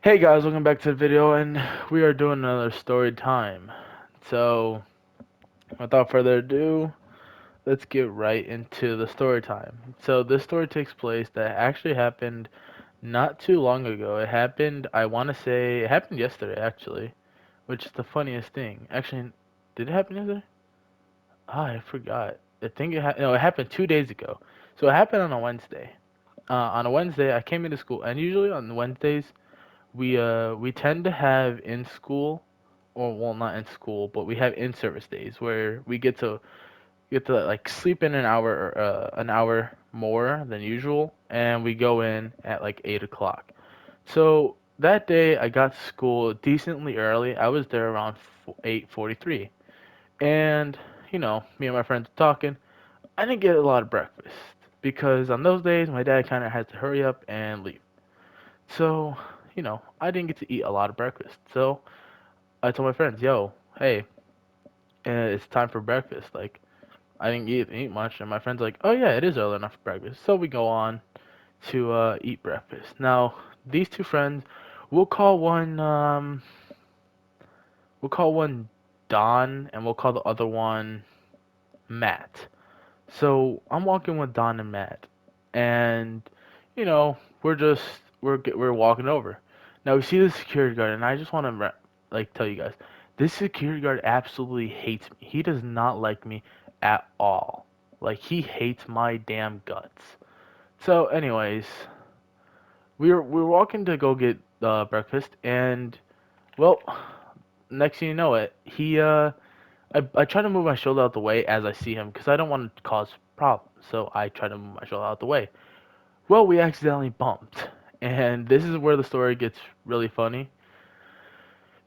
Hey guys, welcome back to the video, and we are doing another story time. So, without further ado, let's get right into the story time. So, this story takes place that actually happened not too long ago. It happened, I want to say, it happened yesterday actually, which is the funniest thing. Actually, did it happen yesterday? Ah, I forgot. I think no, it happened 2 days ago. So, it happened on a Wednesday. On a Wednesday, I came into school, and usually on Wednesdays, we tend to have in school, or well, not in school, but we have in service days where we get to like sleep in an hour more than usual, and we go in at like 8 o'clock. So that day I got to school decently early. I was there around 8:43, and me and my friends were talking. I didn't get a lot of breakfast because on those days my dad kind of had to hurry up and leave. So, I didn't get to eat a lot of breakfast. So I told my friends, yo, hey, it's time for breakfast. Like, I didn't eat much. And my friend's like, oh, yeah, it is early enough for breakfast. So we go on to eat breakfast. Now, these two friends, we'll call one, um, we'll call one Don, and we'll call the other one Matt. So I'm walking with Don and Matt, and you know we're just we're walking over. Now we see the security guard, and I just want to like tell you guys, this security guard absolutely hates me. He does not like me at all. Like he hates my damn guts. So, anyways, we're walking to go get breakfast, and well, next thing you know it, I try to move my shoulder out the way as I see him because I don't want to cause problems. So I try to move my shoulder out the way. Well, we accidentally bumped, and this is where the story gets really funny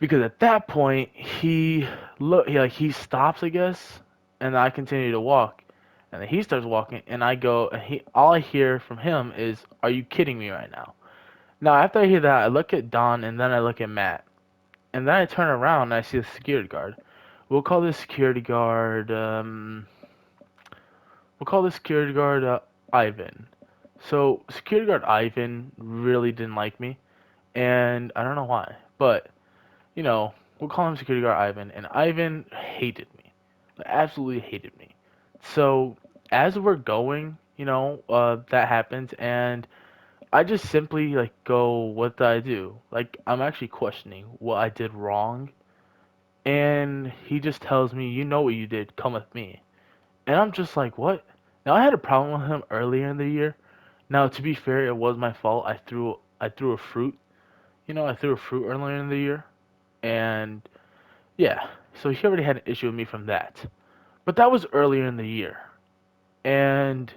because at that point he stops, I guess, and I continue to walk, and then he starts walking, and I go, and he all I hear from him is, "Are you kidding me right now?" Now after I hear that, I look at Don, and then I look at Matt, and then I turn around and I see the security guard. We'll call this security guard We'll call the security guard Ivan. So security guard Ivan really didn't like me, and I don't know why, but we'll call him security guard Ivan, and Ivan hated me, absolutely hated me. So as we're going, that happens, and I just simply like go, what did I do? Like I'm actually questioning what I did wrong, and he just tells me, you know what you did, come with me. And I'm just like, what? Now I had a problem with him earlier in the year. Now to be fair, it was my fault. I threw a fruit. I threw a fruit earlier in the year, and yeah, so he already had an issue with me from that. But that was earlier in the year, and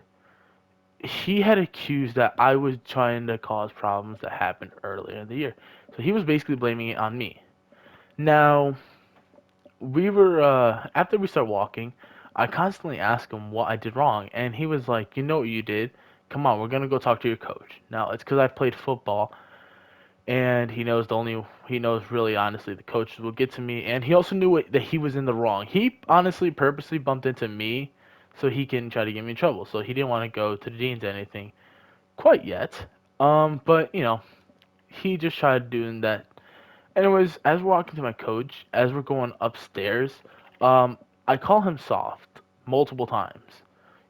he had accused that I was trying to cause problems that happened earlier in the year. So he was basically blaming it on me. Now we were after we started walking, I constantly asked him what I did wrong, and he was like, "You know what you did? Come on, we're gonna go talk to your coach." Now it's because I've played football, and he knows really honestly the coaches will get to me, and he also knew that he was in the wrong. He honestly purposely bumped into me so he can try to get me in trouble. So he didn't want to go to the deans or anything quite yet. But he just tried doing that. Anyways, as we're walking to my coach, as we're going upstairs, um, I call him soft multiple times.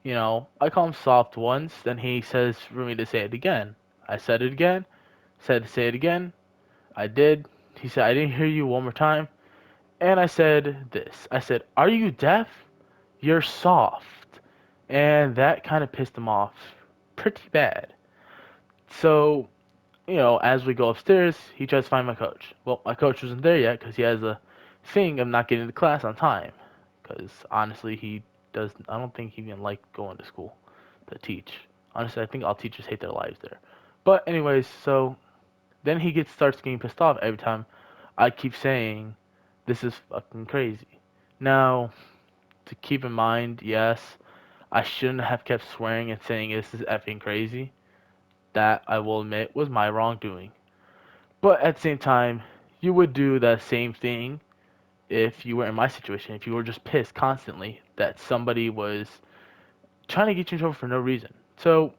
I call him soft once, then he says for me to say it again. I said it again, said to say it again. I did. He said, I didn't hear you one more time. And I said this. I said, are you deaf? You're soft. And that kind of pissed him off pretty bad. So as we go upstairs, he tries to find my coach. Well, my coach wasn't there yet because he has a thing of not getting to class on time. Because honestly, he does. I don't think he even like going to school to teach. Honestly, I think all teachers hate their lives there. But anyways, so then starts getting pissed off every time I keep saying this is fucking crazy. Now, to keep in mind, yes, I shouldn't have kept swearing and saying this is effing crazy. That I will admit was my wrongdoing. But at the same time, you would do the same thing if you were in my situation, if you were just pissed constantly that somebody was trying to get you in trouble for no reason. So,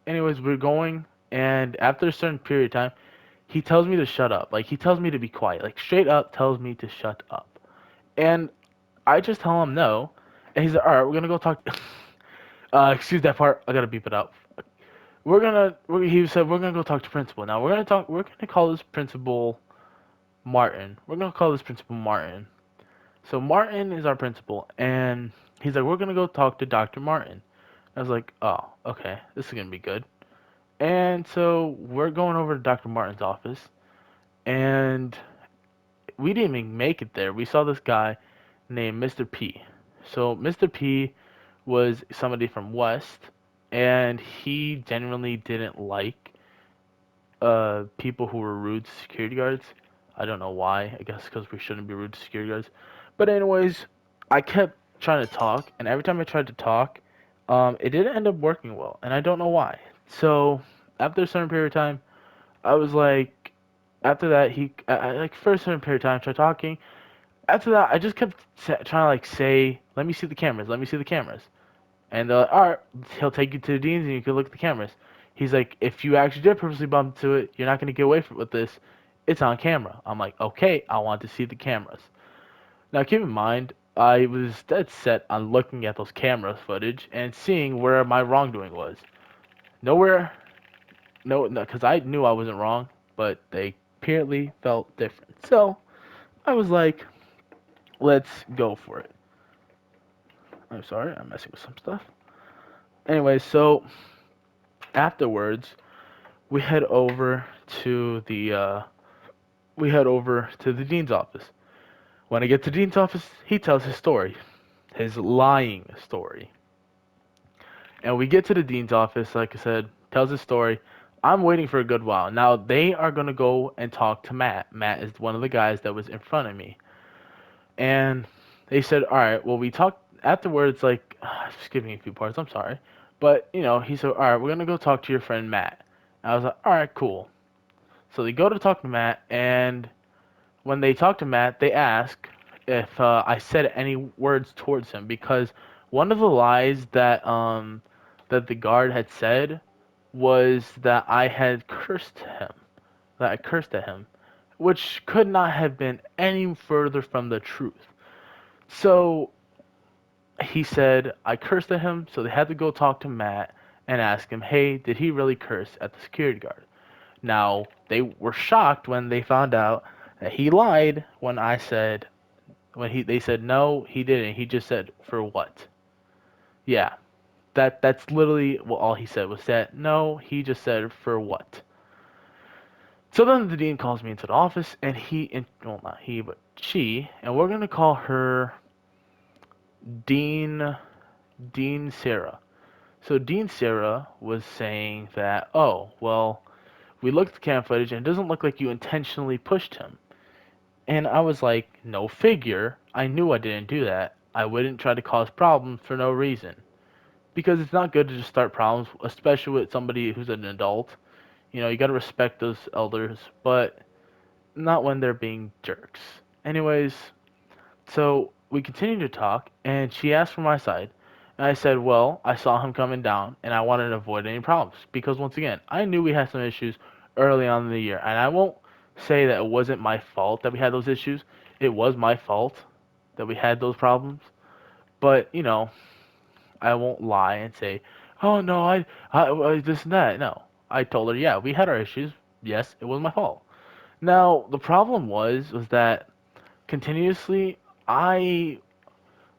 anyways, we're going, and after a certain period of time, he tells me to shut up. Like, he tells me to be quiet. Like, straight up tells me to shut up. And I just tell him no. And he's like, all right, we're gonna go talk. Excuse that part. I gotta beep it out. He said we're gonna go talk to principal. Now we're gonna call this principal Martin. We're gonna call this principal Martin. So Martin is our principal, and he's like, we're gonna go talk to Dr. Martin. I was like, oh, okay, this is gonna be good. And so we're going over to Dr. Martin's office, and we didn't even make it there. We saw this guy named Mr. P. So Mr. P was somebody from West, and he genuinely didn't like people who were rude to security guards. I don't know why. I guess because we shouldn't be rude to security guards. But anyways, I kept trying to talk, and every time I tried to talk, it didn't end up working well, and I don't know why. So after a certain period of time, I was like, after that, like for a certain period of time, I tried talking. After that, I just kept trying to like say, "Let me see the cameras. Let me see the cameras." And they're like, all right, he'll take you to the deans and you can look at the cameras. He's like, if you actually did purposely bump into it, you're not going to get away with this. It's on camera. I'm like, okay, I want to see the cameras. Now, keep in mind, I was dead set on looking at those camera footage and seeing where my wrongdoing was. Nowhere, no, because I knew I wasn't wrong, but they apparently felt different. So I was like, let's go for it. I'm sorry, I'm messing with some stuff. Anyway, so afterwards, we head over to the dean's office. When I get to the dean's office, he tells his story, his lying story. And we get to the dean's office, like I said, tells his story. I'm waiting for a good while. Now they are gonna go and talk to Matt. Matt is one of the guys that was in front of me, and they said, "All right, well we talked afterwards." Like, skipping a few parts. I'm sorry, but he said, "All right, we're gonna go talk to your friend Matt." And I was like, "All right, cool." So they go to talk to Matt, and when they talk to Matt, they ask if I said any words towards him because one of the lies that the guard had said was that I had cursed him, that I cursed at him, which could not have been any further from the truth. So he said I cursed at him, so they had to go talk to Matt and ask him, hey, did he really curse at the security guard? Now, they were shocked when they found out that he lied when I said they said no, he didn't. He just said for what? Yeah. That's literally all he said was that no, he just said for what. So then the dean calls me into the office and well, not he, but she, and we're going to call her Dean Dean Sarah. So Dean Sarah was saying that, "Oh, well, we looked at the cam footage and it doesn't look like you intentionally pushed him." And I was like, no figure. I knew I didn't do that. I wouldn't try to cause problems for no reason. Because it's not good to just start problems, especially with somebody who's an adult. You gotta respect those elders, but not when they're being jerks. Anyways, so we continued to talk, and she asked for my side. And I said, well, I saw him coming down, and I wanted to avoid any problems. Because once again, I knew we had some issues early on in the year. And I won't say that it wasn't my fault that we had those issues. It was my fault that we had those problems. But, I won't lie and say, oh, no, this and that. No. I told her, yeah, we had our issues. Yes, it was my fault. Now, the problem was that continuously, I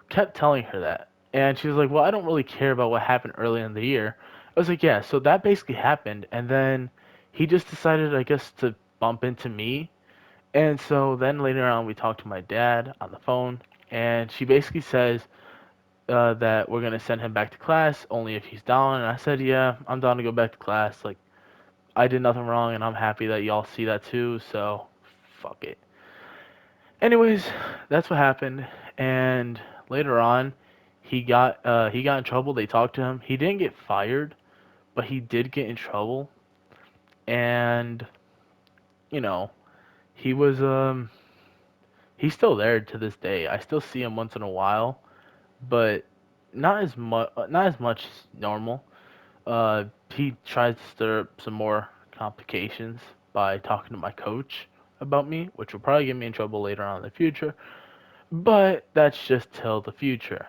kept telling her that. And she was like, well, I don't really care about what happened early in the year. I was like, yeah, so that basically happened. And then he just decided, I guess, to bump into me. And so then later on, we talked to my dad on the phone. And she basically says that we're going to send him back to class only if he's down. And I said, yeah, I'm down to go back to class. Like, I did nothing wrong, and I'm happy that y'all see that too. So, fuck it. Anyways, that's what happened. And later on, he got in trouble. They talked to him. He didn't get fired, but he did get in trouble. And you know, he was he's still there to this day. I still see him once in a while, but not as much as normal. He tries to stir up some more complications by talking to my coach about me, which will probably get me in trouble later on in the future. But that's just till the future.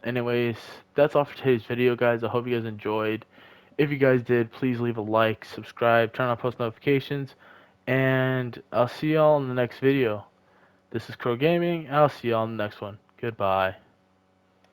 Anyways, that's all for today's video, guys. I hope you guys enjoyed. If you guys did, please leave a like, subscribe, turn on post notifications, and I'll see y'all in the next video. This is Crow Gaming, and I'll see y'all in the next one. Goodbye.